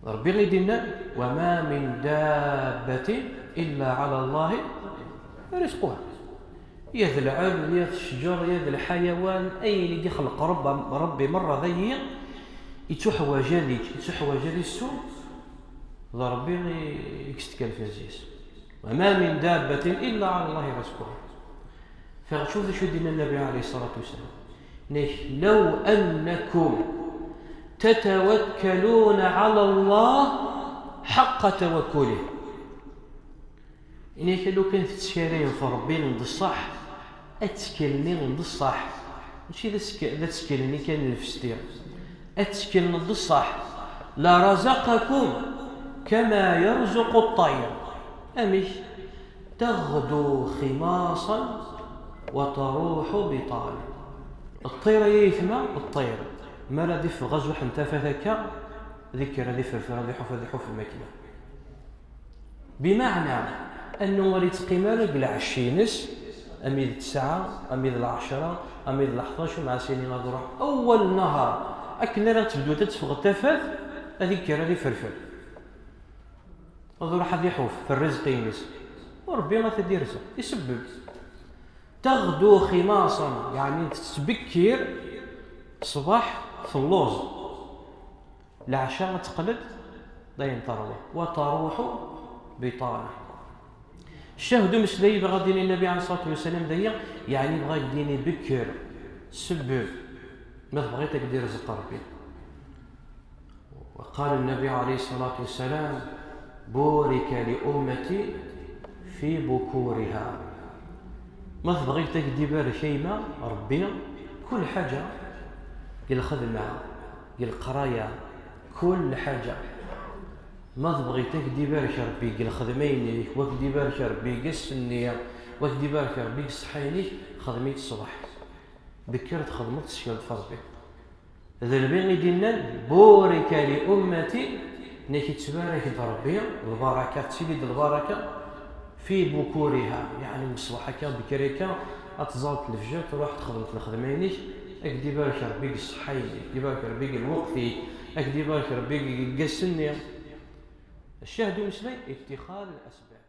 ربي غيديرنا وما من دابة إلا على الله رزقها. يا ذا العلم يا ذا الشجر يا ذا الحيوان أي اللي يخلق ربي مرة ذي يتحوى جالي السوء ذا ربي يكستكال في الزيس. وما من دابة إلا على الله رزقها. فشوف شو دين النبي عليه الصلاة والسلام لو أنكم تتوكلون على الله حق توكله. إنك لو كنت تسكرين في ربي ند الصح أتسكلني ند الصح ماشي ذا تسكلني كان الفستير أتسكلني ند الصح لرزقكم كما يرزق الطير أمش تغدو خماصا وتروح بطانا. الطير يثمى الطير ما لا دف غزو حتى فذاك ذكر ذي فرفر ذي حف الماكله. بمعنى انه وليت قيمه قلع الشينس اميد 9 اميد 10 اميد 11 مع سنين نروح اول نهار اكن لا تبدو تتفغ التفاف ذكر ذي فرفر نروح هذه حوف في الرزق ينس وربي ما تدير رزق يسبب. تغدو خماصا يعني تبكر صباح في اللوز العشاء تقلد داين طروه وتروح بطانه. الشاهد مسلي بغى دين النبي عليه الصلاه والسلام دايا يعني بغى يديني بكر سبب ما بغيتك دير رزق ربي. وقال النبي عليه الصلاه والسلام بورك لامتي في بكورها. ما بغيتك دير شيء ربي كل حاجه قال الخدمة قال القراية كل حاجة ما بغيتك ديبارك ربي قال الخدمين واك ديبارك ربي قال السنية واك ديبارك ربي قال الصحينيك خدميت الصباح بكرت خدمت الشيء فربي. ذا البيغي ديالنا بورك لأمتي نيكي تبارك ربي البركة تسيد البركة في بكورها يعني مصباحك بكريكا أتزالت الفجر تروح تخدمت الخدمينيك أكدي بارك ربي الصحي أكدي بارك ربي الوقفي أكدي بارك ربي السنية. الشاهد مثلي اتخاذ الأسباب.